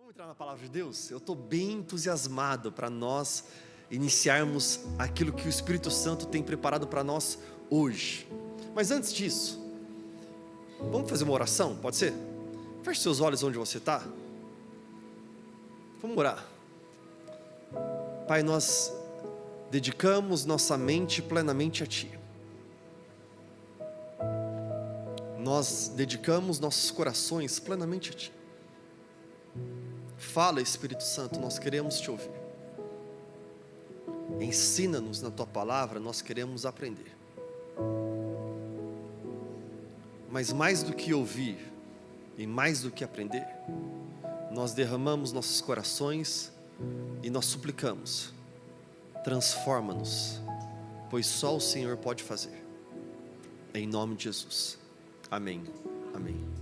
Vamos entrar na palavra de Deus? Eu estou bem entusiasmado para nós iniciarmos aquilo que o Espírito Santo tem preparado para nós hoje. Mas antes disso, vamos fazer uma oração? Pode ser? Feche seus olhos onde você está. Vamos orar. Pai, nós dedicamos nossa mente plenamente a Ti. Nós dedicamos nossos corações plenamente a Ti. Fala, Espírito Santo, nós queremos Te ouvir. Ensina-nos na Tua palavra, nós queremos aprender. Mas mais do que ouvir e mais do que aprender, nós derramamos nossos corações e nós suplicamos: transforma-nos, pois só o Senhor pode fazer. Em nome de Jesus. Amém. Amém.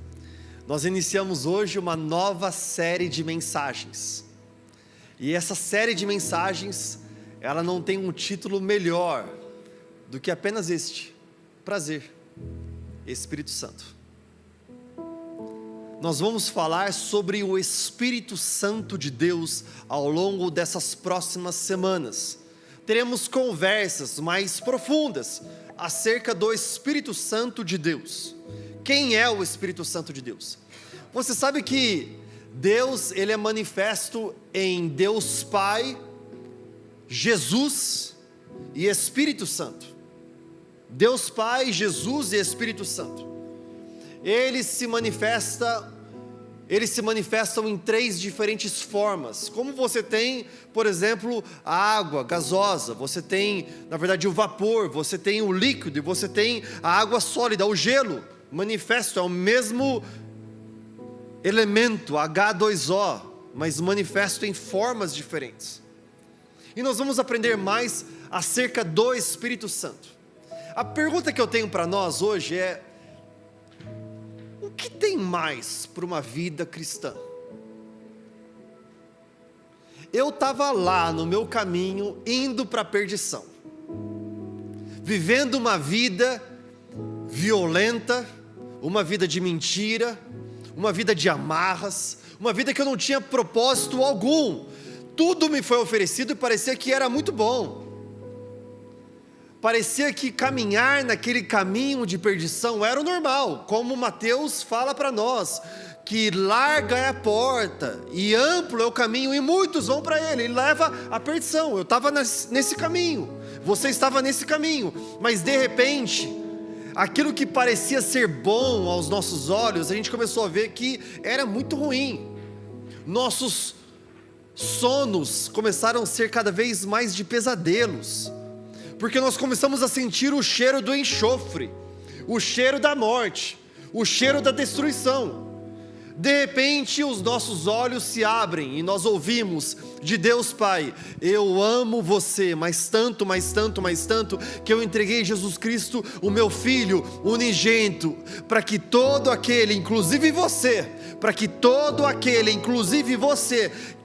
Nós iniciamos hoje uma nova série de mensagens. E essa série de mensagens, ela não tem um título melhor do que apenas este: prazer, Espírito Santo. Nós vamos falar sobre o Espírito Santo de Deus ao longo dessas próximas semanas. Teremos conversas mais profundas acerca do Espírito Santo de Deus. Quem é o Espírito Santo de Deus? Você sabe que Deus, ele é manifesto em Deus Pai, Jesus e Espírito Santo. Deus Pai, Jesus e Espírito Santo. Eles se manifestam em três diferentes formas. Como você tem, por exemplo, a água gasosa, você tem, na verdade, o vapor, você tem o líquido e você tem a água sólida, o gelo. Manifesto é o mesmo elemento, H2O, mas manifesto em formas diferentes. E nós vamos aprender mais acerca do Espírito Santo. A pergunta que eu tenho para nós hoje é: o que tem mais para uma vida cristã? Eu estava lá no meu caminho, indo para a perdição, vivendo uma vida violenta, uma vida de mentira, uma vida de amarras, uma vida que eu não tinha propósito algum. Tudo me foi oferecido e parecia que era muito bom. Parecia que caminhar naquele caminho de perdição era o normal, como Mateus fala para nós, que larga é a porta e amplo é o caminho e muitos vão para ele leva à perdição. Eu estava nesse caminho, você estava nesse caminho, mas de repente, aquilo que parecia ser bom aos nossos olhos, a gente começou a ver que era muito ruim. Nossos sonos começaram a ser cada vez mais de pesadelos, porque nós começamos a sentir o cheiro do enxofre, o cheiro da morte, o cheiro da destruição. De repente os nossos olhos se abrem e nós ouvimos de Deus Pai: eu amo você, mas tanto, que eu entreguei Jesus Cristo, o meu Filho unigênito, para que todo aquele, inclusive você,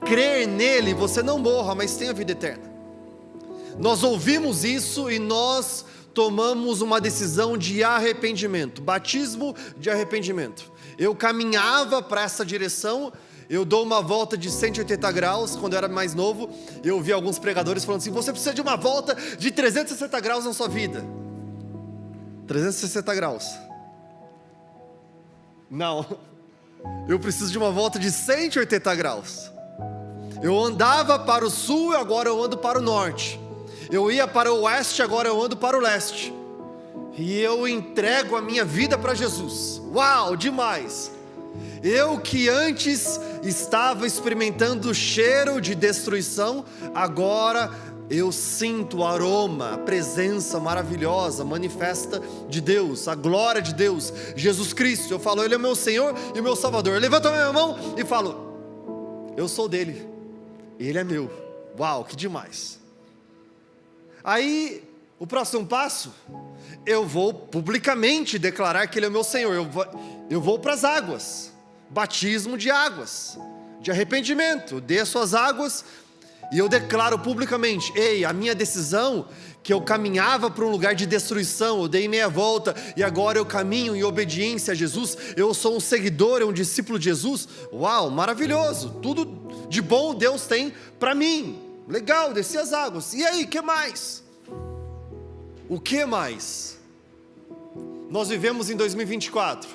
crer nele, você não morra, mas tenha vida eterna. Nós ouvimos isso e nós tomamos uma decisão de arrependimento, batismo de arrependimento. Eu caminhava para essa direção, eu dou uma volta de 180 graus, quando eu era mais novo, eu ouvi alguns pregadores falando assim: você precisa de uma volta de 360 graus na sua vida. 360 graus. Não, eu preciso de uma volta de 180 graus. Eu andava para o sul e agora eu ando para o norte. Eu ia para o oeste, agora eu ando para o leste. E eu entrego a minha vida para Jesus. Uau, demais! Eu que antes estava experimentando o cheiro de destruição, agora eu sinto o aroma, a presença maravilhosa, manifesta de Deus, a glória de Deus, Jesus Cristo. Eu falo: ele é o meu Senhor e o meu Salvador. Eu levanto a minha mão e falo: eu sou dele, ele é meu. Uau, que demais! Aí, o próximo passo, eu vou publicamente declarar que ele é o meu Senhor. Eu vou para as águas, batismo de águas, de arrependimento. Desço as águas e eu declaro publicamente: ei, a minha decisão, que eu caminhava para um lugar de destruição, eu dei meia volta, e agora eu caminho em obediência a Jesus, eu sou um seguidor, um discípulo de Jesus. Uau, maravilhoso, tudo de bom Deus tem para mim, legal, desci as águas. E aí, o que mais? O que mais? Nós vivemos em 2024,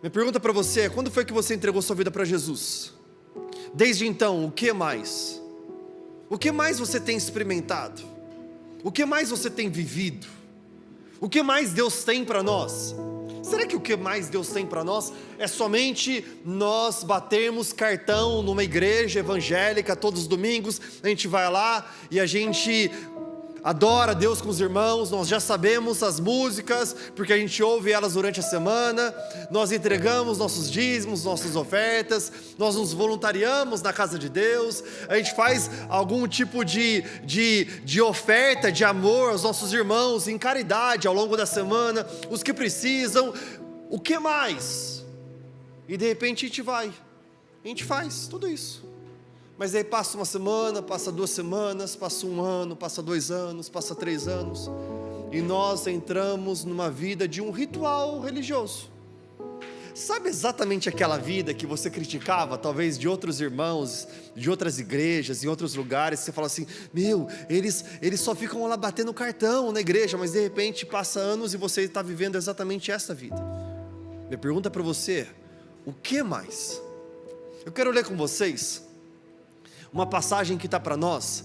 minha pergunta para você é: quando foi que você entregou sua vida para Jesus? Desde então, o que mais? O que mais você tem experimentado? O que mais você tem vivido? O que mais Deus tem para nós? Será que o que mais Deus tem para nós é somente nós batermos cartão numa igreja evangélica todos os domingos? A gente vai lá e a gente adora a Deus com os irmãos, nós já sabemos as músicas, porque a gente ouve elas durante a semana, nós entregamos nossos dízimos, nossas ofertas, nós nos voluntariamos na casa de Deus, a gente faz algum tipo de oferta de amor aos nossos irmãos, em caridade ao longo da semana, os que precisam. O que mais? E de repente a gente faz tudo isso. Mas aí passa uma semana, passa 2 semanas, passa 1 ano, passa 2 anos, passa 3 anos, e nós entramos numa vida de um ritual religioso. Sabe exatamente aquela vida que você criticava, talvez de outros irmãos, de outras igrejas, em outros lugares? Você fala assim: meu, eles só ficam lá batendo cartão na igreja, mas de repente passa anos e você está vivendo exatamente essa vida. Minha pergunta para você: o que mais? Eu quero ler com vocês uma passagem que está para nós,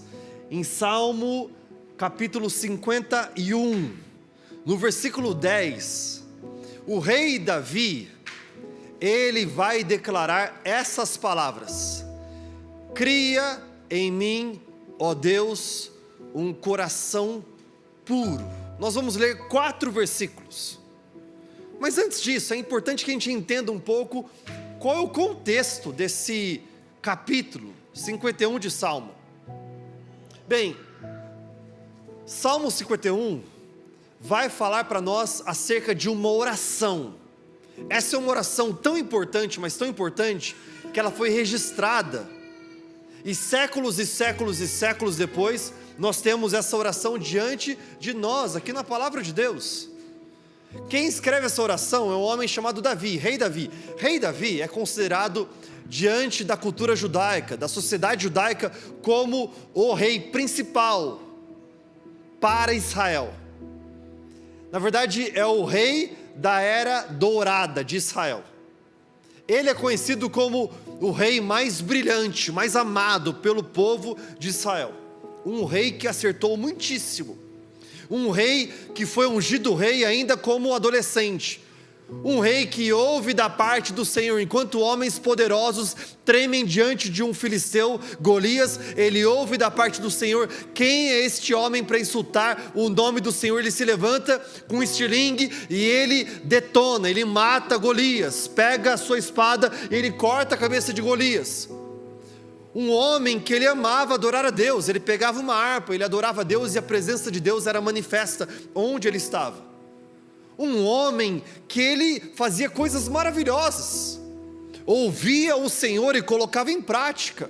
em Salmo capítulo 51, no versículo 10, o rei Davi, ele vai declarar essas palavras: cria em mim, ó Deus, um coração puro. Nós vamos ler 4 versículos, mas antes disso, é importante que a gente entenda um pouco qual é o contexto desse capítulo 51 de Salmo. Bem, Salmo 51 vai falar para nós acerca de uma oração. Essa é uma oração tão importante, mas tão importante, que ela foi registrada, e séculos e séculos e séculos depois, nós temos essa oração diante de nós, aqui na palavra de Deus. Quem escreve essa oração é um homem chamado Davi, rei Davi. Rei Davi é considerado, diante da cultura judaica, da sociedade judaica, como o rei principal para Israel. Na verdade, é o rei da era dourada de Israel. Ele é conhecido como o rei mais brilhante, mais amado pelo povo de Israel. Um rei que acertou muitíssimo. Um rei que foi ungido rei ainda como adolescente. Um rei que ouve da parte do Senhor, enquanto homens poderosos tremem diante de um filisteu, Golias, ele ouve da parte do Senhor: quem é este homem para insultar o nome do Senhor? Ele se levanta com um estilingue e ele detona, ele mata Golias, pega a sua espada e ele corta a cabeça de Golias. Um homem que ele amava adorar a Deus, ele pegava uma harpa, ele adorava a Deus e a presença de Deus era manifesta onde ele estava. Um homem que ele fazia coisas maravilhosas, ouvia o Senhor e colocava em prática.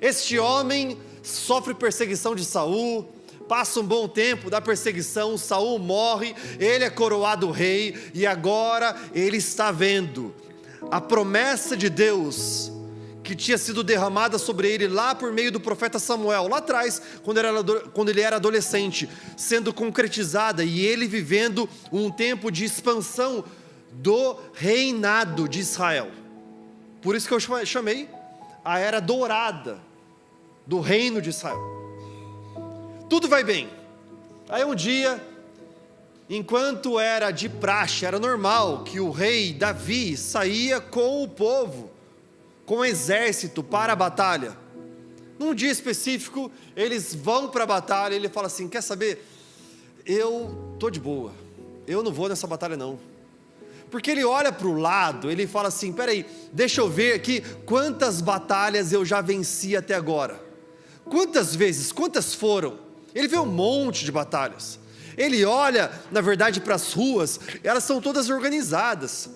Este homem sofre perseguição de Saul, passa um bom tempo da perseguição, Saul morre, ele é coroado rei, e agora ele está vendo a promessa de Deus, que tinha sido derramada sobre ele lá por meio do profeta Samuel, lá atrás, quando ele era adolescente, sendo concretizada, e ele vivendo um tempo de expansão do reinado de Israel. Por isso que eu chamei a era dourada do reino de Israel. Tudo vai bem. Aí um dia, enquanto era de praxe, era normal que o rei Davi saía com o povo, com o exército para a batalha. Num dia específico, eles vão para a batalha, e ele fala assim: quer saber, eu estou de boa, eu não vou nessa batalha não. Porque ele olha para o lado, ele fala assim: peraí, deixa eu ver aqui quantas batalhas eu já venci até agora. Quantas vezes, quantas foram? Ele vê um monte de batalhas. Ele olha, na verdade, para as ruas, elas são todas organizadas.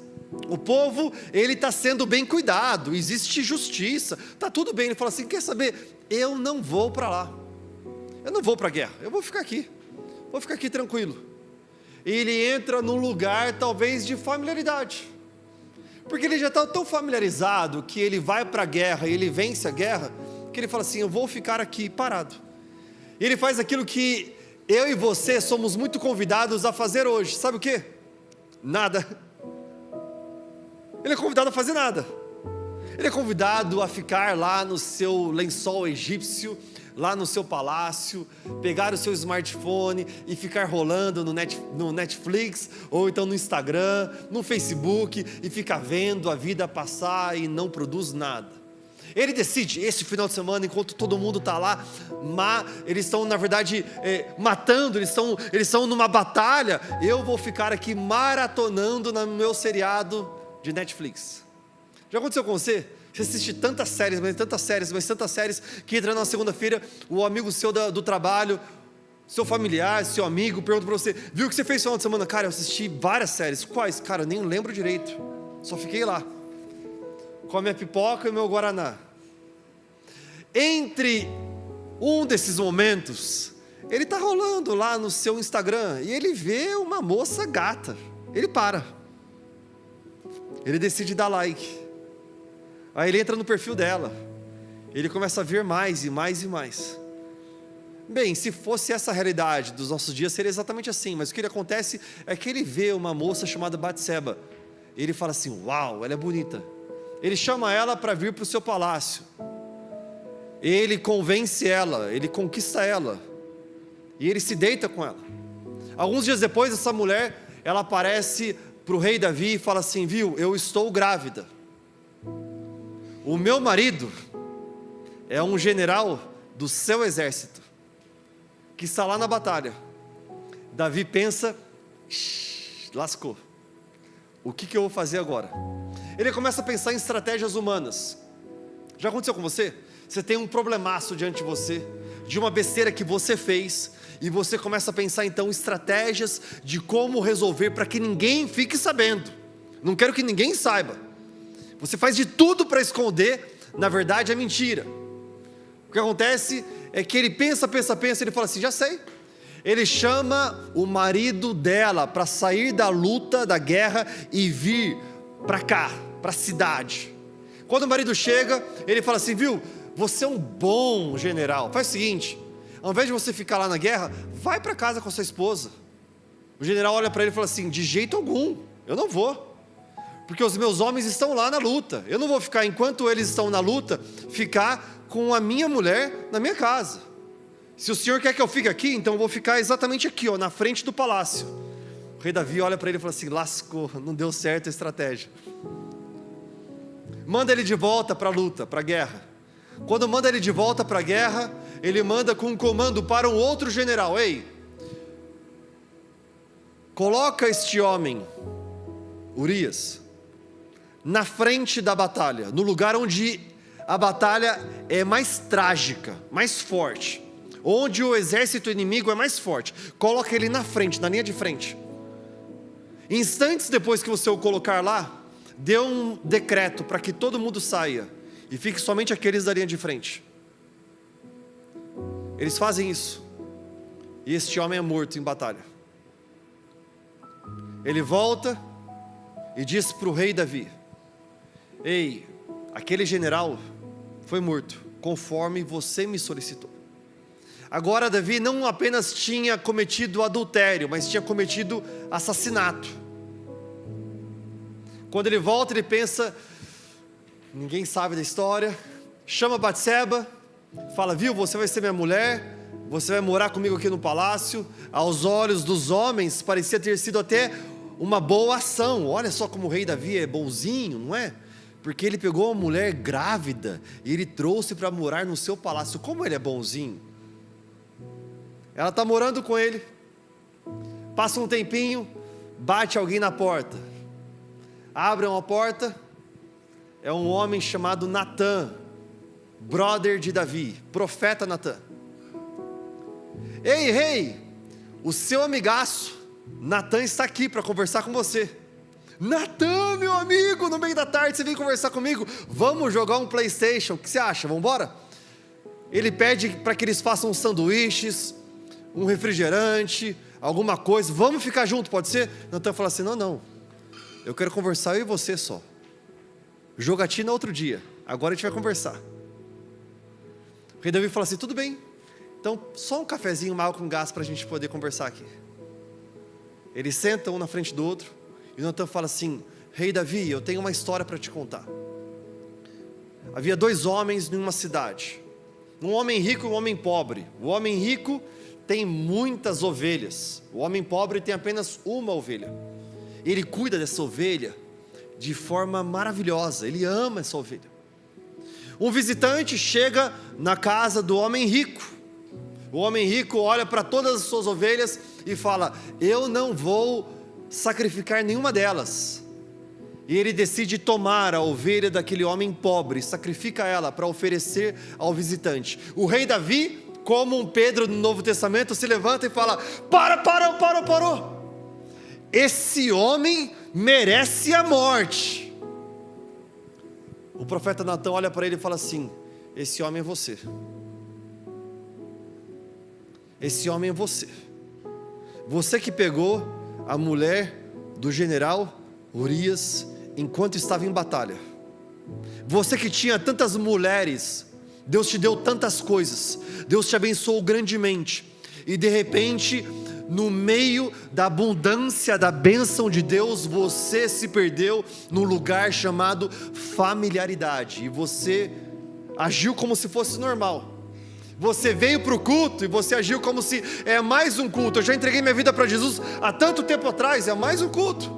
O povo, ele está sendo bem cuidado, existe justiça, está tudo bem. Ele fala assim, quer saber, eu não vou para lá, eu não vou para a guerra, eu vou ficar aqui tranquilo. E ele entra num lugar talvez de familiaridade, porque ele já está tão familiarizado que ele vai para a guerra e ele vence a guerra, que ele fala assim, eu vou ficar aqui parado. E ele faz aquilo que eu e você somos muito convidados a fazer hoje, sabe o quê? Nada. Ele é convidado a fazer nada. Ele é convidado a ficar lá no seu lençol egípcio, lá no seu palácio, pegar o seu smartphone e ficar rolando no Netflix, ou então no Instagram, no Facebook, e ficar vendo a vida passar e não produz nada. Ele decide, esse final de semana, enquanto todo mundo está lá, eles estão na verdade matando, eles estão numa batalha, eu vou ficar aqui maratonando no meu seriado de Netflix. Já aconteceu com você? Você assiste tantas séries, que entra na segunda-feira, o amigo seu do trabalho, seu familiar, seu amigo, pergunta para você, viu o que você fez no final de semana? Cara, eu assisti várias séries. Quais? Cara, eu nem lembro direito, só fiquei lá, com a minha pipoca e o meu guaraná. Entre um desses momentos, ele está rolando lá no seu Instagram, e ele vê uma moça gata, ele para. Ele decide dar like. Aí ele entra no perfil dela. Ele começa a ver mais e mais e mais. Bem, se fosse essa a realidade dos nossos dias, seria exatamente assim. Mas o que acontece é que ele vê uma moça chamada Batseba. Ele fala assim, uau, ela é bonita. Ele chama ela para vir para o seu palácio. Ele convence ela, ele conquista ela. E ele se deita com ela. Alguns dias depois, essa mulher, ela aparece para o rei Davi e fala assim, viu, eu estou grávida. O meu marido é um general do seu exército, que está lá na batalha. Davi pensa, lascou, o que eu vou fazer agora? Ele começa a pensar em estratégias humanas. Já aconteceu com você? Você tem um problemaço diante de você, de uma besteira que você fez, e você começa a pensar então estratégias de como resolver para que ninguém fique sabendo. Não quero que ninguém saiba. Você faz de tudo para esconder, na verdade é mentira. O que acontece é que ele pensa, ele fala assim, já sei. Ele chama o marido dela para sair da luta, da guerra e vir para cá, para a cidade. Quando o marido chega, ele fala assim, viu, você é um bom general, faz o seguinte, ao invés de você ficar lá na guerra, vai para casa com a sua esposa. O general olha para ele e fala assim, de jeito algum, eu não vou, porque os meus homens estão lá na luta, eu não vou ficar, enquanto eles estão na luta, ficar com a minha mulher na minha casa. Se o senhor quer que eu fique aqui, então eu vou ficar exatamente aqui, na frente do palácio. O rei Davi olha para ele e fala assim, lascou, não deu certo a estratégia. Manda ele de volta para a luta, para a guerra. Quando manda ele de volta para a guerra, ele manda com um comando para um outro general, ei, coloca este homem, Urias, na frente da batalha, no lugar onde a batalha é mais trágica, mais forte, onde o exército inimigo é mais forte, coloca ele na frente, na linha de frente. Instantes depois que você o colocar lá, dê um decreto para que todo mundo saia, e fique somente aqueles da linha de frente. Eles fazem isso, e este homem é morto em batalha. Ele volta e diz para o rei Davi, ei, aquele general foi morto, conforme você me solicitou. Agora Davi não apenas tinha cometido adultério, mas tinha cometido assassinato. Quando ele volta, ele pensa, ninguém sabe da história, chama Batseba, fala, viu, você vai ser minha mulher, você vai morar comigo aqui no palácio. Aos olhos dos homens, parecia ter sido até uma boa ação. Olha só como o rei Davi é bonzinho, não é? Porque ele pegou uma mulher grávida, e ele trouxe para morar no seu palácio. Como ele é bonzinho. Ela está morando com ele, passa um tempinho, bate alguém na porta, abrem a porta, é um homem chamado Natã, brother de Davi, profeta Natã. Ei, rei, o seu amigaço, Natã está aqui para conversar com você. Natan, meu amigo, no meio da tarde você vem conversar comigo, vamos jogar um PlayStation, o que você acha, vamos embora? Ele pede para que eles façam sanduíches, um refrigerante, alguma coisa, vamos ficar junto, pode ser? Natan fala assim, não, eu quero conversar eu e você só, jogatina outro dia, agora a gente vai conversar. O rei Davi fala assim, tudo bem, então só um cafezinho mal com gás para a gente poder conversar aqui. Eles sentam um na frente do outro, e Natan fala assim, rei Davi, eu tenho uma história para te contar. Havia 2 homens numa cidade, um homem rico e um homem pobre. O homem rico tem muitas ovelhas, o homem pobre tem apenas uma ovelha. Ele cuida dessa ovelha de forma maravilhosa, ele ama essa ovelha. Um visitante chega na casa do homem rico. O homem rico olha para todas as suas ovelhas e fala, eu não vou sacrificar nenhuma delas. E ele decide tomar a ovelha daquele homem pobre, sacrifica ela para oferecer ao visitante. O rei Davi, como um Pedro no Novo Testamento, se levanta e fala, parou. Esse homem merece a morte. O profeta Natan olha para ele e fala assim, esse homem é você. Esse homem é você. Você que pegou a mulher do general Urias enquanto estava em batalha. Você que tinha tantas mulheres, Deus te deu tantas coisas, Deus te abençoou grandemente, e de repente, no meio da abundância da bênção de Deus, você se perdeu no lugar chamado familiaridade, e você agiu como se fosse normal. Você veio para o culto e você agiu como se é mais um culto. Eu já entreguei minha vida para Jesus há tanto tempo atrás, é mais um culto,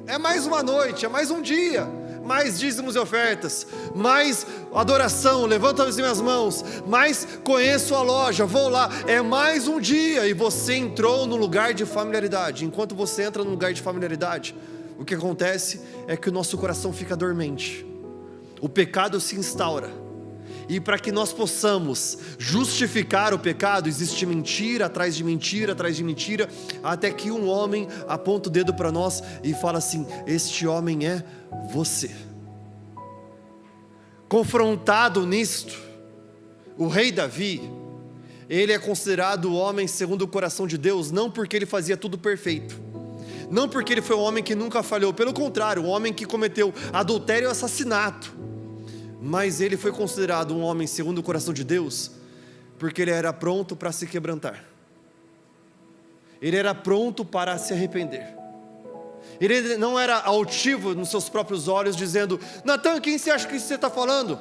é mais uma noite, é mais um dia, mais dízimos e ofertas, mais adoração, levanto as minhas mãos, mais conheço a loja, vou lá, é mais um dia. E você entrou no lugar de familiaridade. Enquanto você entra no lugar de familiaridade, o que acontece é que o nosso coração fica dormente, o pecado se instaura. E para que nós possamos justificar o pecado, existe mentira atrás de mentira, atrás de mentira, até que um homem aponta o dedo para nós e fala assim, este homem é você. Confrontado nisto, o rei Davi, ele é considerado o homem segundo o coração de Deus, não porque ele fazia tudo perfeito, não porque ele foi um homem que nunca falhou, pelo contrário, um homem que cometeu adultério e assassinato. Mas ele foi considerado um homem segundo o coração de Deus, porque ele era pronto para se quebrantar, ele era pronto para se arrepender, ele não era altivo nos seus próprios olhos, dizendo, Natan, quem você acha que você está falando?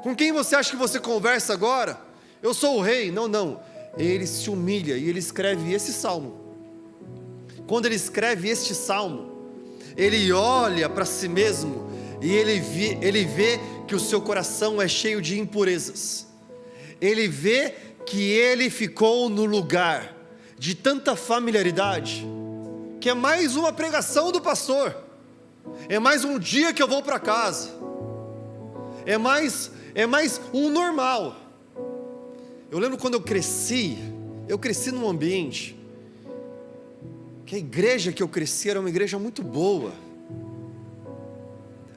Com quem você acha que você conversa agora? Eu sou o rei. Não, ele se humilha e ele escreve esse salmo. Quando ele escreve este salmo, ele olha para si mesmo e ele vê que o seu coração é cheio de impurezas. Ele vê que ele ficou no lugar de tanta familiaridade, que é mais uma pregação do pastor, é mais um dia que eu vou para casa, é mais um normal. Eu lembro quando eu cresci num ambiente, que a igreja que eu cresci era uma igreja muito boa,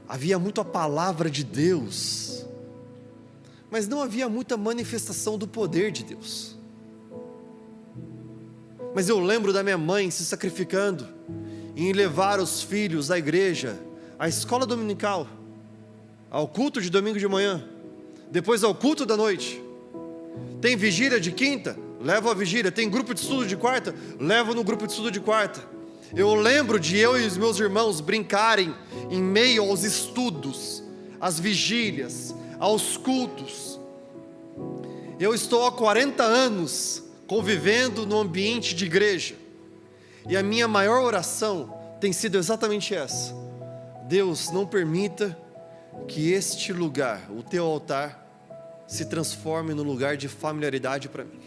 havia muito a palavra de Deus, mas não havia muita manifestação do poder de Deus. Mas eu lembro da minha mãe se sacrificando em levar os filhos à igreja, à escola dominical, ao culto de domingo de manhã, depois ao culto da noite. Tem vigília de quinta? Levo a vigília. Tem grupo de estudo de quarta? Levo no grupo de estudo de quarta. Eu lembro de eu e os meus irmãos brincarem em meio aos estudos, às vigílias, aos cultos. Eu estou há 40 anos convivendo no ambiente de igreja, e a minha maior oração tem sido exatamente essa: Deus, não permita que este lugar, o teu altar, se transforme num lugar de familiaridade para mim.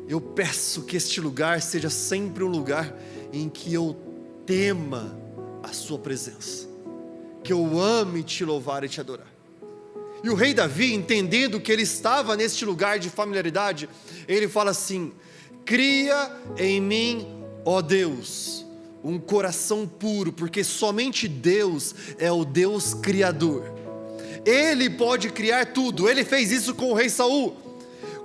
Eu peço que este lugar seja sempre um lugar em que eu tema a sua presença, que eu ame te louvar e te adorar. E o rei Davi, entendendo que ele estava neste lugar de familiaridade, ele fala assim: cria em mim, ó Deus, um coração puro, porque somente Deus é o Deus criador. Ele pode criar tudo. Ele fez isso com o rei Saul.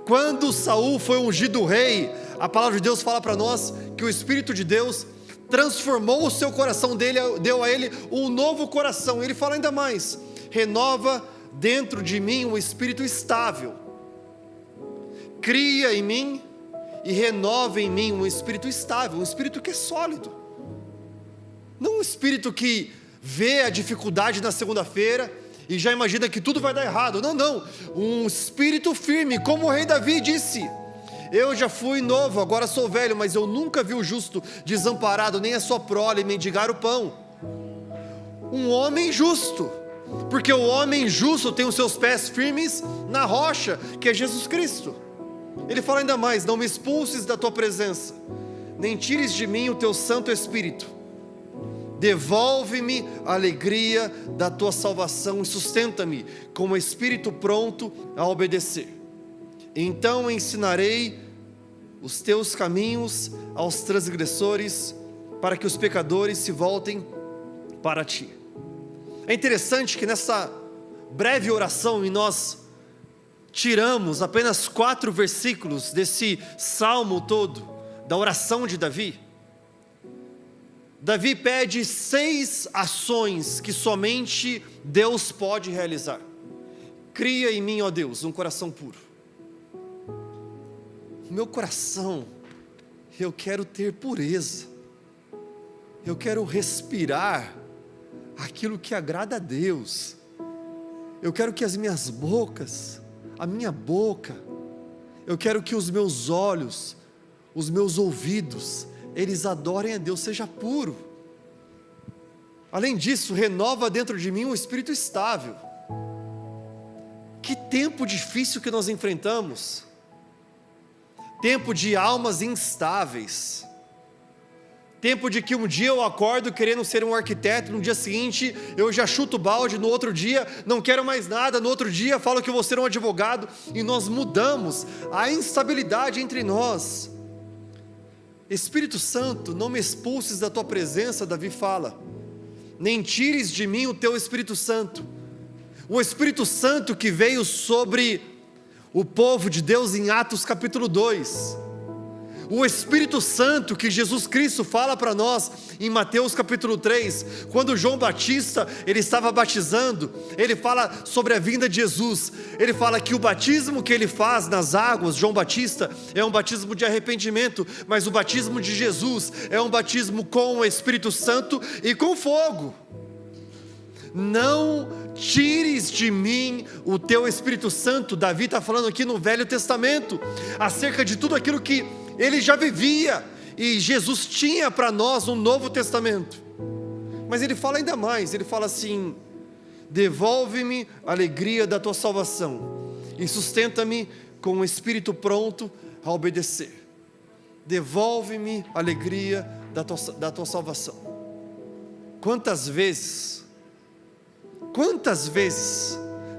Quando Saul foi ungido rei, a palavra de Deus fala para nós que o Espírito de Deus transformou o seu coração dele, deu a ele um novo coração. Ele fala ainda mais: renova dentro de mim um espírito estável. Cria em mim e renova em mim um espírito estável, um espírito que é sólido. Não um espírito que vê a dificuldade na segunda-feira e já imagina que tudo vai dar errado. Não, não. Um espírito firme, como o rei Davi disse: eu já fui novo, agora sou velho, mas eu nunca vi o justo desamparado, nem a sua prole mendigar o pão. Um homem justo, porque o homem justo tem os seus pés firmes na rocha, que é Jesus Cristo. Ele fala ainda mais: não me expulses da tua presença, nem tires de mim o teu Santo Espírito. Devolve-me a alegria da tua salvação e sustenta-me com o espírito pronto a obedecer. Então ensinarei os teus caminhos aos transgressores, para que os pecadores se voltem para ti. É interessante que nessa breve oração, e nós tiramos apenas 4 versículos desse salmo todo, da oração de Davi. Davi pede 6 ações que somente Deus pode realizar. Cria em mim, ó Deus, um coração puro. Meu coração, eu quero ter pureza. Eu quero respirar aquilo que agrada a Deus. Eu quero que as minhas bocas, a minha boca, eu quero que os meus olhos, os meus ouvidos, eles adorem a Deus, seja puro. Além disso, renova dentro de mim um espírito estável. Que tempo difícil que nós enfrentamos. Tempo de almas instáveis. Tempo de que um dia eu acordo querendo ser um arquiteto, no dia seguinte eu já chuto o balde, no outro dia não quero mais nada, no outro dia falo que vou ser um advogado, e nós mudamos. A instabilidade entre nós. Espírito Santo, não me expulses da tua presença, Davi fala, nem tires de mim o teu Espírito Santo. O Espírito Santo que veio sobre o povo de Deus em Atos capítulo 2. O Espírito Santo que Jesus Cristo fala para nós em Mateus capítulo 3, quando João Batista, ele estava batizando, ele fala sobre a vinda de Jesus. Ele fala que o batismo que ele faz nas águas, João Batista, é um batismo de arrependimento, mas o batismo de Jesus é um batismo com o Espírito Santo e com fogo. Não tires de mim o teu Espírito Santo. Davi está falando aqui no Velho Testamento, acerca de tudo aquilo que ele já vivia, e Jesus tinha para nós um Novo Testamento. Mas ele fala ainda mais, ele fala assim: devolve-me a alegria da tua salvação, e sustenta-me com um espírito pronto a obedecer. Devolve-me a alegria da tua salvação. Quantas vezes,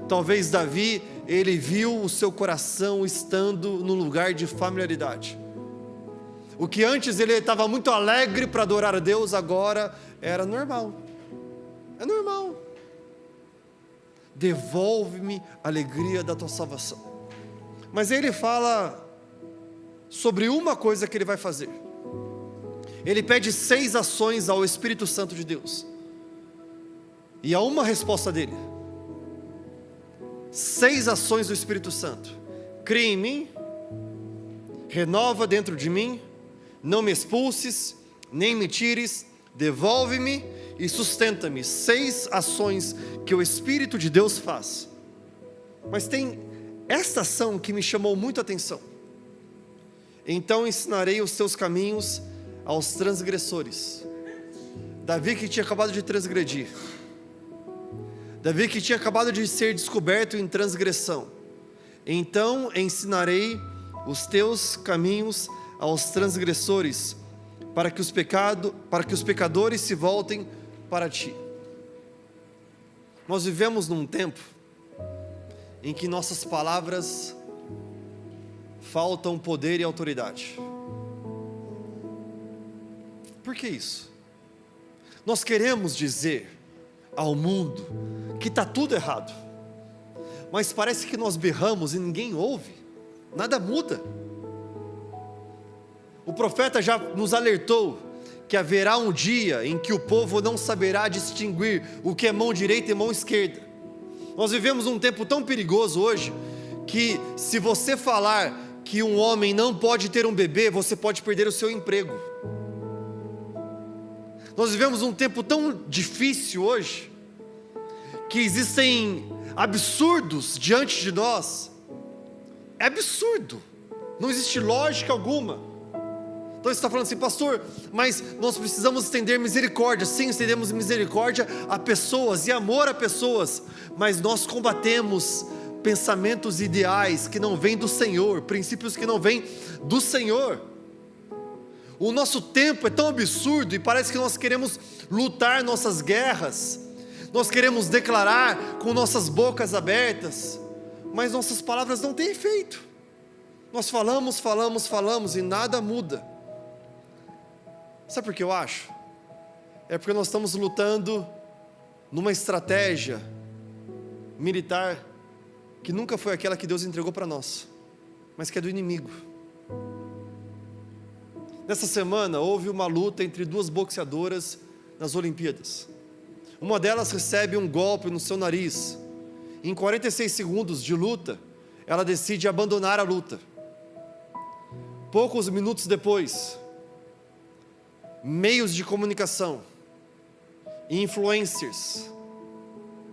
talvez Davi, ele viu o seu coração estando num lugar de familiaridade. O que antes ele estava muito alegre para adorar a Deus, agora era normal. É normal. Devolve-me a alegria da tua salvação. Mas ele fala sobre uma coisa que ele vai fazer. Ele pede 6 ações ao Espírito Santo de Deus. E há uma resposta dele. 6 ações do Espírito Santo. Cria em mim, renova dentro de mim, não me expulses, nem me tires, devolve-me e sustenta-me. 6 ações que o Espírito de Deus faz. Mas tem esta ação que me chamou muito a atenção. Então ensinarei os teus caminhos aos transgressores. Davi que tinha acabado de transgredir. Davi que tinha acabado de ser descoberto em transgressão. Então ensinarei os teus caminhos aos transgressores, para que os pecadores se voltem para ti. Nós vivemos num tempo em que nossas palavras faltam poder e autoridade. Por que isso? Nós queremos dizer ao mundo que está tudo errado, mas parece que nós berramos e ninguém ouve, nada muda. O profeta já nos alertou que haverá um dia em que o povo não saberá distinguir o que é mão direita e mão esquerda. Nós vivemos um tempo tão perigoso hoje, que se você falar que um homem não pode ter um bebê, você pode perder o seu emprego. Nós vivemos um tempo tão difícil hoje, que existem absurdos diante de nós. É absurdo, não existe lógica alguma. Então você está falando assim, pastor, mas nós precisamos estender misericórdia. Sim, estendemos misericórdia a pessoas e amor a pessoas, mas nós combatemos pensamentos ideais que não vêm do Senhor, princípios que não vêm do Senhor. O nosso tempo é tão absurdo e parece que nós queremos lutar nossas guerras, nós queremos declarar com nossas bocas abertas, mas nossas palavras não têm efeito. Nós falamos e nada muda. Sabe por que eu acho? É porque nós estamos lutando numa estratégia militar que nunca foi aquela que Deus entregou para nós, mas que é do inimigo. Nessa semana houve uma luta entre duas boxeadoras nas Olimpíadas. Uma delas recebe um golpe no seu nariz. Em 46 segundos de luta, ela decide abandonar a luta. Poucos minutos depois, meios de comunicação, influencers,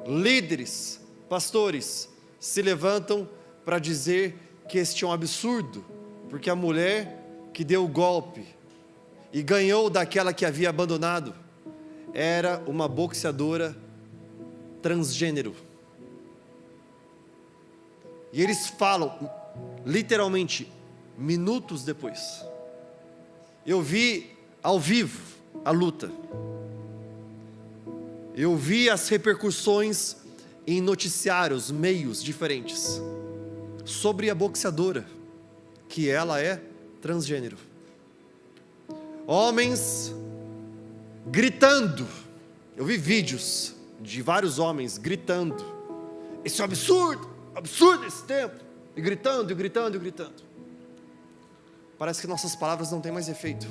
líderes, pastores, se levantam para dizer que este é um absurdo, porque a mulher que deu o golpe e ganhou daquela que havia abandonado, era uma boxeadora transgênero. E eles falam, literalmente, minutos depois. Eu vi ao vivo a luta. Eu vi as repercussões em noticiários, meios diferentes, sobre a boxeadora, que ela é transgênero. Homens gritando. Eu vi vídeos de vários homens gritando: isso é um absurdo, absurdo esse tempo. E gritando. Parece que nossas palavras não têm mais efeito,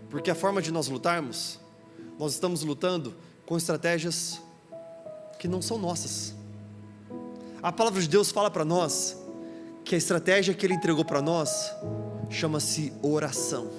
porque a forma de nós lutarmos, nós estamos lutando com estratégias que não são nossas. A palavra de Deus fala para nós que a estratégia que Ele entregou para nós chama-se oração.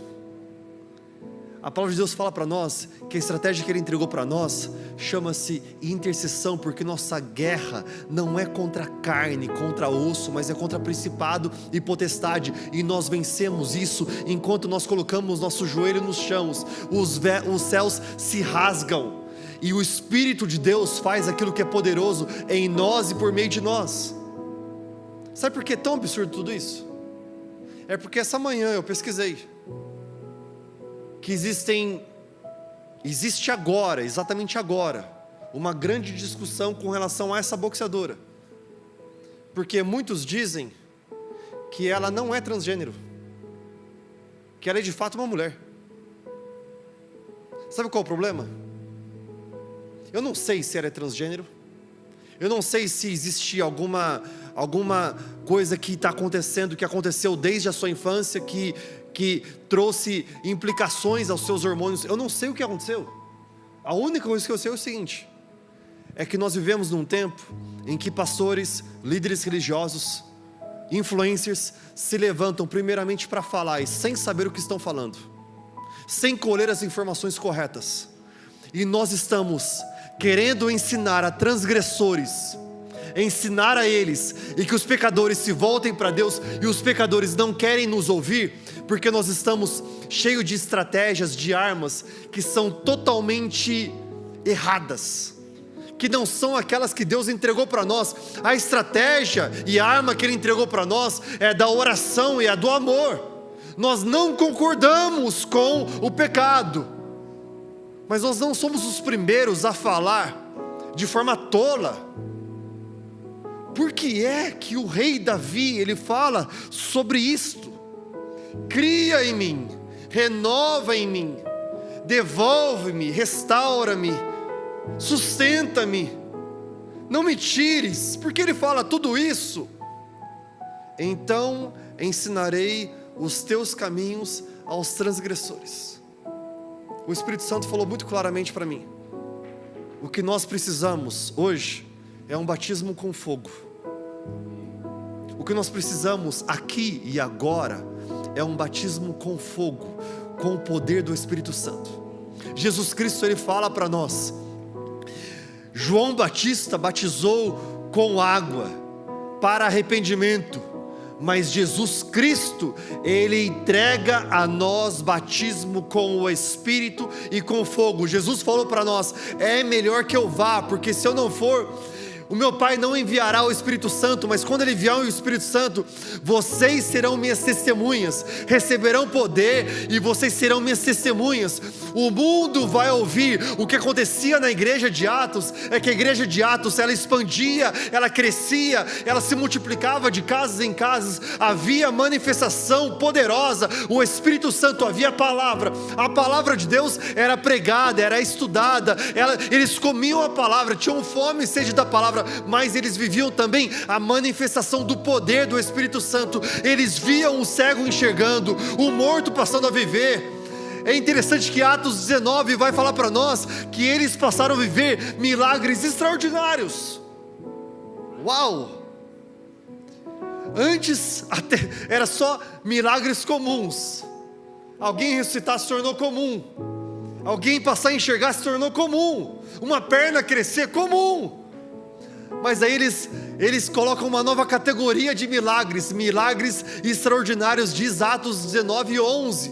A palavra de Deus fala para nós que a estratégia que Ele entregou para nós chama-se intercessão, porque nossa guerra não é contra a carne, contra osso, mas é contra principado e potestade, e nós vencemos isso enquanto nós colocamos nosso joelho nos chãos. Os céus se rasgam, e o Espírito de Deus faz aquilo que é poderoso em nós e por meio de nós. Sabe por que é tão absurdo tudo isso? É porque essa manhã eu pesquisei que existe agora, exatamente agora, uma grande discussão com relação a essa boxeadora, porque muitos dizem que ela não é transgênero, que ela é de fato uma mulher. Sabe qual é o problema? Eu não sei se ela é transgênero, eu não sei se existe alguma coisa que está acontecendo, que aconteceu desde a sua infância, que trouxe implicações aos seus hormônios. Eu não sei o que aconteceu. A única coisa que eu sei é o seguinte: é que nós vivemos num tempo em que pastores, líderes religiosos, influencers se levantam primeiramente para falar e sem saber o que estão falando, sem colher as informações corretas, e nós estamos querendo ensinar a transgressores, ensinar a eles, e que os pecadores se voltem para Deus, e os pecadores não querem nos ouvir, porque nós estamos cheios de estratégias, de armas, que são totalmente erradas, que não são aquelas que Deus entregou para nós. A estratégia e a arma que Ele entregou para nós é da oração e a do amor. Nós não concordamos com o pecado, mas nós não somos os primeiros a falar de forma tola. Por que é que o rei Davi, ele fala sobre isto? Cria em mim, renova em mim, devolve-me, restaura-me, sustenta-me, não me tires. Porque ele fala tudo isso? Então ensinarei os teus caminhos aos transgressores. O Espírito Santo falou muito claramente para mim: o que nós precisamos hoje é um batismo com fogo. O que nós precisamos aqui e agora é um batismo com fogo, com o poder do Espírito Santo. Jesus Cristo, ele fala para nós: João Batista batizou com água para arrependimento, mas Jesus Cristo, ele entrega a nós batismo com o Espírito e com fogo. Jesus falou para nós: é melhor que eu vá, porque se eu não for, o meu Pai não enviará o Espírito Santo, mas quando Ele enviar o Espírito Santo, vocês serão minhas testemunhas, receberão poder e vocês serão minhas testemunhas. O mundo vai ouvir. O que acontecia na igreja de Atos é que a igreja de Atos, ela expandia, ela crescia, ela se multiplicava de casas em casas, havia manifestação poderosa, o Espírito Santo, havia a palavra de Deus era pregada, era estudada, eles comiam a palavra, tinham fome e sede da palavra, mas eles viviam também a manifestação do poder do Espírito Santo. Eles viam o cego enxergando, o morto passando a viver. É interessante que Atos 19 vai falar para nós que eles passaram a viver milagres extraordinários. Uau! Antes até era só milagres comuns. Alguém ressuscitar se tornou comum, alguém passar a enxergar se tornou comum, uma perna crescer comum. Mas aí eles colocam uma nova categoria de milagres extraordinários, diz Atos 19:11.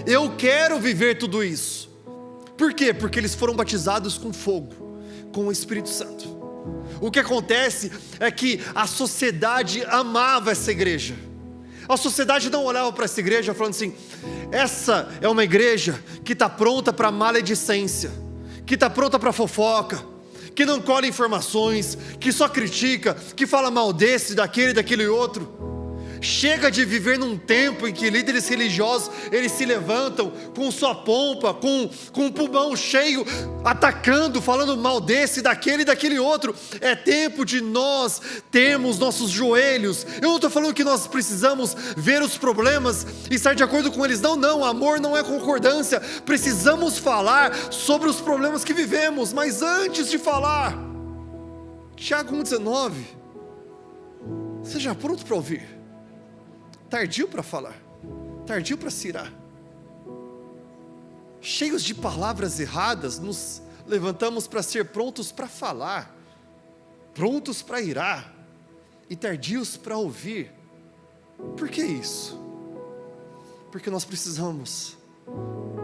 Eu quero viver tudo isso. Por quê? Porque eles foram batizados com fogo, com o Espírito Santo. O que acontece é que a sociedade amava essa igreja. A sociedade não olhava para essa igreja falando assim: essa é uma igreja que está pronta para maledicência, que está pronta para fofoca, que não colhe informações, que só critica, que fala mal desse, daquele outro. Chega de viver num tempo em que líderes religiosos, eles se levantam com sua pompa, com um pulmão cheio, atacando, falando mal desse, daquele outro. É tempo de nós termos nossos joelhos. Eu não estou falando que nós precisamos ver os problemas e estar de acordo com eles. Não, amor não é concordância. Precisamos falar sobre os problemas que vivemos, mas antes de falar, Tiago 1,19, seja pronto para ouvir, tardio para falar, tardio para se irar. Cheios de palavras erradas, nos levantamos para ser prontos para falar, prontos para irar e tardios para ouvir. Por que isso? Porque nós precisamos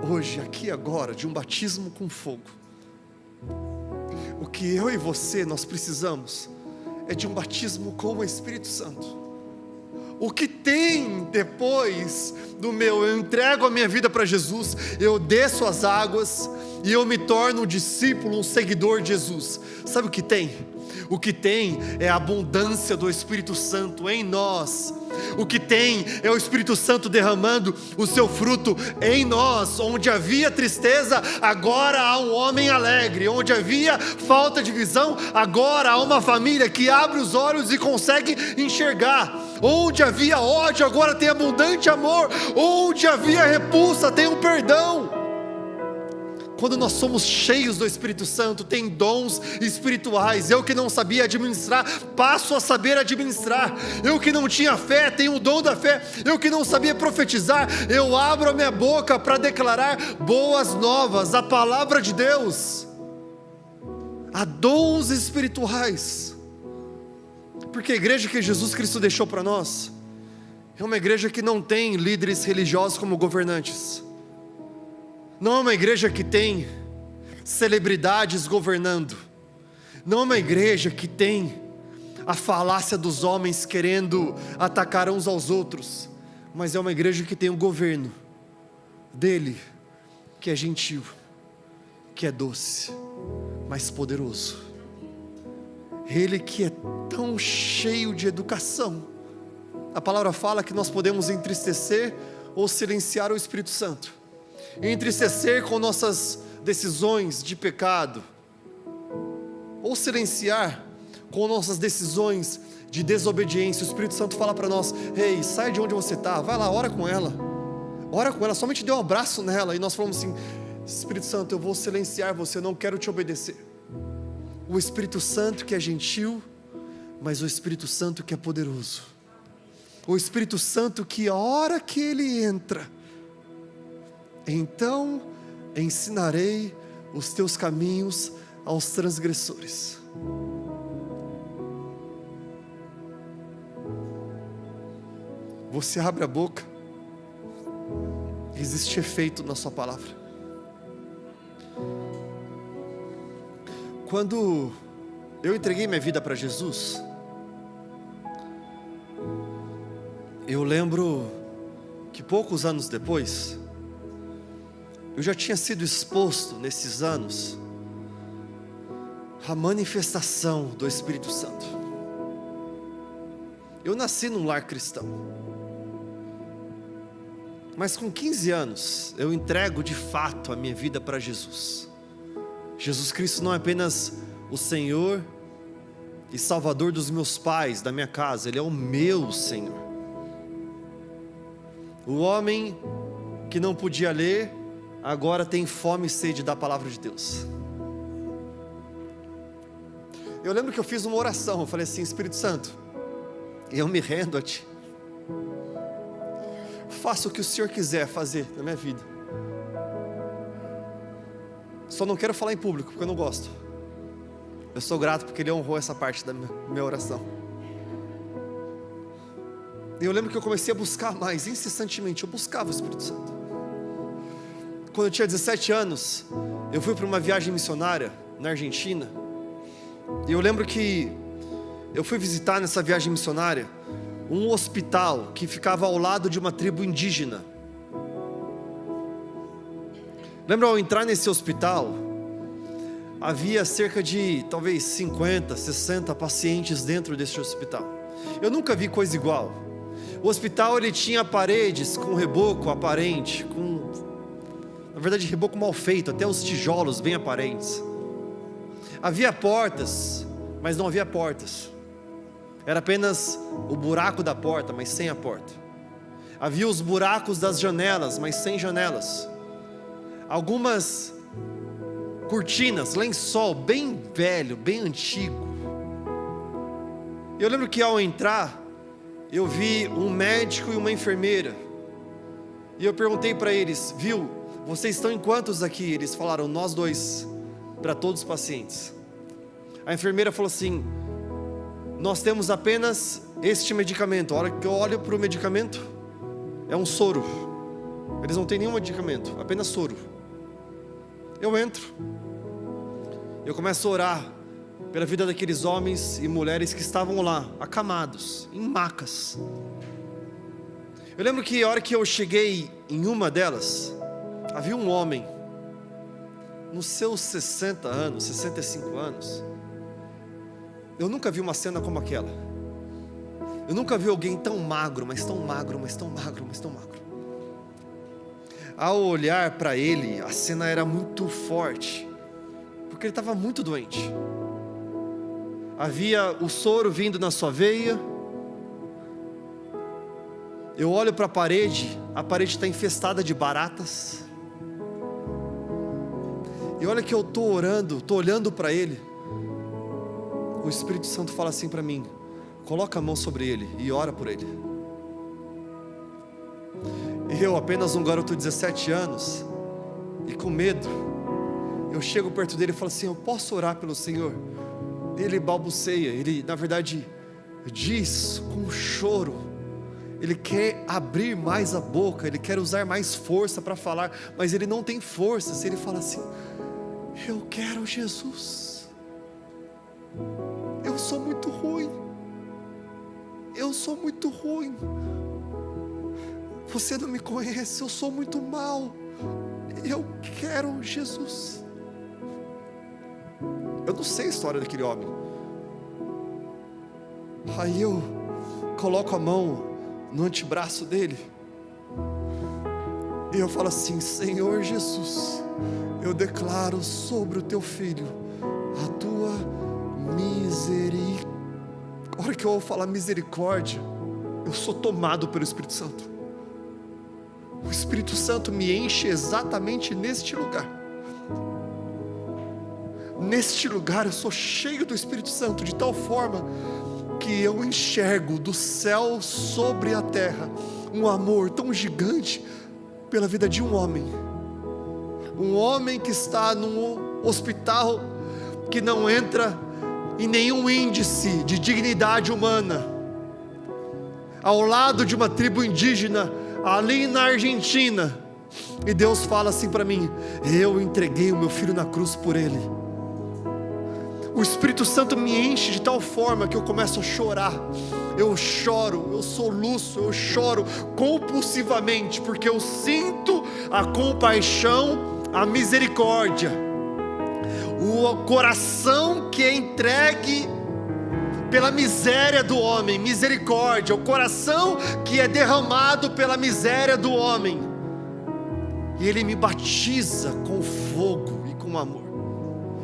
hoje, aqui agora, de um batismo com fogo. O que eu e você nós precisamos é de um batismo com o Espírito Santo. O que tem depois eu entrego a minha vida para Jesus, eu desço as águas e eu me torno um discípulo, um seguidor de Jesus. Sabe o que tem? O que tem é a abundância do Espírito Santo em nós. O que tem é o Espírito Santo derramando o seu fruto em nós. Onde havia tristeza, agora há um homem alegre. Onde havia falta de visão, agora há uma família que abre os olhos e consegue enxergar. Onde havia ódio, agora tem abundante amor. Onde havia repulsa, tem um perdão. Quando nós somos cheios do Espírito Santo, tem dons espirituais. Eu que não sabia administrar, passo a saber administrar. Eu que não tinha fé, tenho o dom da fé. Eu que não sabia profetizar, eu abro a minha boca para declarar boas novas, a palavra de Deus. Há dons espirituais. Porque a igreja que Jesus Cristo deixou para nós é uma igreja que não tem líderes religiosos como governantes. Não é uma igreja que tem celebridades governando. Não é uma igreja que tem a falácia dos homens querendo atacar uns aos outros. Mas é uma igreja que tem um governo dele, que é gentil, que é doce, mas poderoso. Ele que é tão cheio de educação. A palavra fala que nós podemos entristecer ou silenciar o Espírito Santo. entristecer com nossas decisões de pecado, ou silenciar com nossas decisões de desobediência. O Espírito Santo fala para nós: ei, sai de onde você está, vai lá, ora com ela, somente dê um abraço nela. E nós falamos assim: Espírito Santo, eu vou silenciar você, eu não quero te obedecer. O Espírito Santo que é gentil, mas o Espírito Santo que é poderoso, o Espírito Santo que a hora que ele entra, então ensinarei os teus caminhos aos transgressores. Você abre a boca, existe efeito na sua palavra. Quando eu entreguei minha vida para Jesus, eu lembro que poucos anos depois, eu já tinha sido exposto nesses anos à manifestação do Espírito Santo. Eu nasci num lar cristão, mas com 15 anos eu entrego de fato a minha vida para Jesus. Jesus Cristo não é apenas o Senhor e Salvador dos meus pais, da minha casa, Ele é o meu Senhor. O homem que não podia ler, agora tem fome e sede da palavra de Deus. Eu lembro que eu fiz uma oração, eu falei assim: Espírito Santo, eu me rendo a Ti, faça o que o Senhor quiser fazer na minha vida, só não quero falar em público, porque eu não gosto. Eu sou grato porque Ele honrou essa parte da minha oração. E eu lembro que eu comecei a buscar mais, incessantemente, eu buscava o Espírito Santo. Quando eu tinha 17 anos, eu fui para uma viagem missionária na Argentina, e eu lembro que eu fui visitar nessa viagem missionária um hospital que ficava ao lado de uma tribo indígena. Lembra, ao entrar nesse hospital, havia cerca de talvez 50, 60 pacientes dentro desse hospital. Eu nunca vi coisa igual. O hospital, ele tinha paredes com reboco aparente, na verdade reboco mal feito, até os tijolos bem aparentes. Havia portas, mas não havia portas. Era apenas o buraco da porta, mas sem a porta. Havia os buracos das janelas, mas sem janelas. Algumas cortinas, lençol bem velho, bem antigo. Eu lembro que ao entrar, eu vi um médico e uma enfermeira. E eu perguntei para eles: viu, vocês estão em quantos aqui? Eles falaram: nós 2, para todos os pacientes. A enfermeira falou assim: nós temos apenas este medicamento. A hora que eu olho para o medicamento, é um soro. Eles não têm nenhum medicamento, apenas soro. Eu entro, eu começo a orar pela vida daqueles homens e mulheres que estavam lá, acamados, em macas. Eu lembro que a hora que eu cheguei em uma delas, havia um homem, nos seus 60 anos, 65 anos. Eu nunca vi uma cena como aquela. Eu nunca vi alguém tão magro, mas tão magro, mas tão magro, mas tão magro. Ao olhar para ele, a cena era muito forte, porque ele estava muito doente. Havia o soro vindo na sua veia. Eu olho para a parede está infestada de baratas. E olha que eu estou orando, estou olhando para ele. O Espírito Santo fala assim para mim: coloca a mão sobre ele e ora por ele. Eu, apenas um garoto de 17 anos, e com medo, eu chego perto dele e falo assim: eu posso orar pelo Senhor? Ele balbuceia, ele na verdade diz com choro, ele quer abrir mais a boca, ele quer usar mais força para falar, mas ele não tem forças. Ele fala assim: eu quero Jesus, eu sou muito ruim, você não me conhece, eu sou muito mal, eu quero Jesus. Eu não sei a história daquele homem. Aí eu coloco a mão no antebraço dele, eu falo assim: Senhor Jesus, eu declaro sobre o teu filho a tua misericórdia. A hora que eu vou falar misericórdia, eu sou tomado pelo Espírito Santo. O Espírito Santo me enche exatamente neste lugar. Neste lugar eu sou cheio do Espírito Santo, de tal forma que eu enxergo do céu sobre a terra um amor tão gigante pela vida de um homem que está num hospital, que não entra em nenhum índice de dignidade humana, ao lado de uma tribo indígena, ali na Argentina, e Deus fala assim para mim: eu entreguei o meu filho na cruz por ele. O Espírito Santo me enche de tal forma que eu começo a chorar. Eu choro, eu soluço, eu choro compulsivamente, porque eu sinto a compaixão, a misericórdia, o coração que é entregue pela miséria do homem, misericórdia, o coração que é derramado pela miséria do homem, e Ele me batiza com fogo e com amor.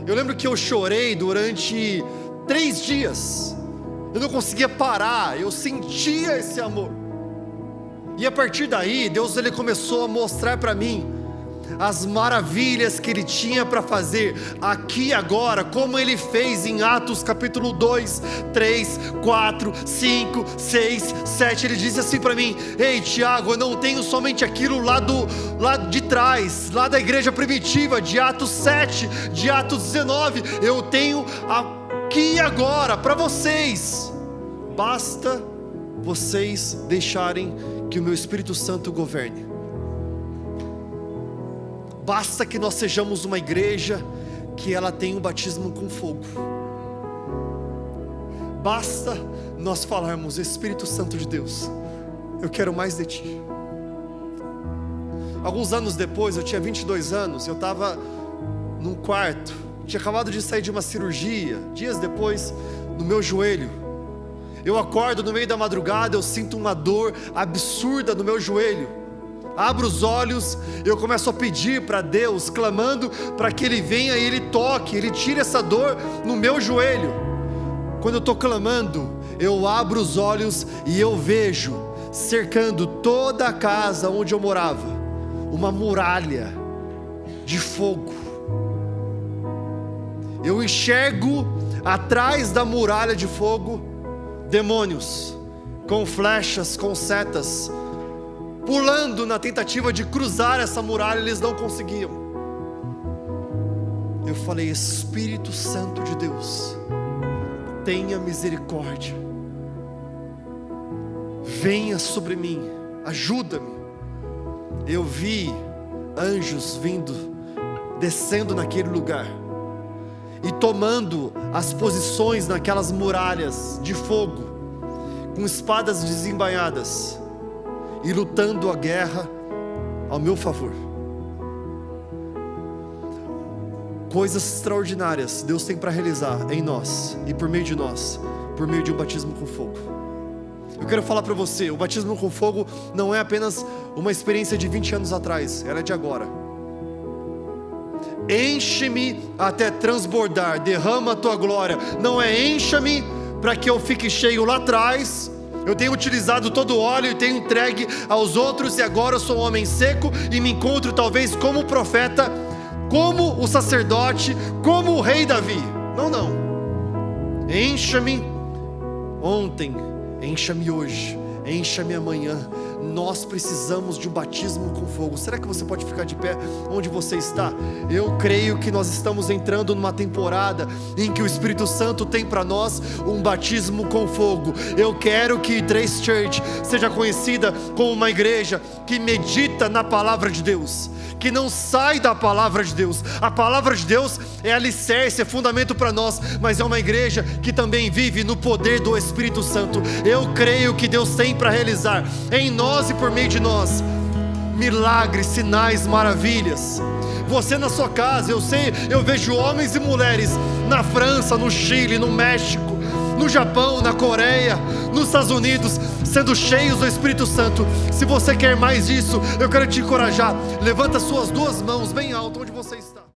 Eu lembro que eu chorei durante 3 dias, eu não conseguia parar, eu sentia esse amor, e a partir daí, Deus ele começou a mostrar para mim as maravilhas que Ele tinha para fazer aqui e agora, como Ele fez em Atos capítulo 2, 3, 4, 5, 6, 7, Ele disse assim para mim: ei Tiago, eu não tenho somente aquilo lá de trás, lá da igreja primitiva, de Atos 7, de Atos 19, eu tenho aqui e agora para vocês, basta vocês deixarem que o meu Espírito Santo governe. Basta que nós sejamos uma igreja que ela tem um batismo com fogo. Basta nós falarmos: Espírito Santo de Deus, eu quero mais de Ti. Alguns anos depois, eu tinha 22 anos, eu estava num quarto, tinha acabado de sair de uma cirurgia, dias depois, no meu joelho. Eu acordo no meio da madrugada, eu sinto uma dor absurda no meu joelho. Abro os olhos, eu começo a pedir para Deus, clamando para que Ele venha e Ele toque, Ele tire essa dor no meu joelho. Quando eu estou clamando, eu abro os olhos e eu vejo, cercando toda a casa onde eu morava, uma muralha de fogo. Eu enxergo atrás da muralha de fogo demônios, com flechas, com setas, pulando na tentativa de cruzar essa muralha. Eles não conseguiam. Eu falei: Espírito Santo de Deus, tenha misericórdia, venha sobre mim, ajuda-me. Eu vi anjos vindo, descendo naquele lugar e tomando as posições naquelas muralhas de fogo, com espadas desembainhadas, e lutando a guerra ao meu favor. Coisas extraordinárias Deus tem para realizar em nós e por meio de nós, por meio de um batismo com fogo. Eu quero falar para você: o batismo com fogo não é apenas uma experiência de 20 anos atrás, ela é de agora. Enche-me até transbordar, derrama a tua glória. Não é encha-me para que eu fique cheio lá atrás. Eu tenho utilizado todo o óleo e tenho entregue aos outros, e agora eu sou um homem seco e me encontro talvez como o profeta, como o sacerdote, como o rei Davi. Não. Encha-me ontem, encha-me hoje, encha-me amanhã. Nós precisamos de um batismo com fogo. Será que você pode ficar de pé onde você está? Eu creio que nós estamos entrando numa temporada em que o Espírito Santo tem para nós um batismo com fogo. Eu quero que Trace Church seja conhecida como uma igreja que medita na palavra de Deus, que não sai da palavra de Deus. A palavra de Deus é alicerce, é fundamento para nós, mas é uma igreja que também vive no poder do Espírito Santo. Eu creio que Deus tem para realizar em nós e por meio de nós milagres, sinais, maravilhas. Você na sua casa, eu sei, eu vejo homens e mulheres na França, no Chile, no México, no Japão, na Coreia, nos Estados Unidos, sendo cheios do Espírito Santo. Se você quer mais disso, eu quero te encorajar. Levanta suas duas mãos bem alto onde você está.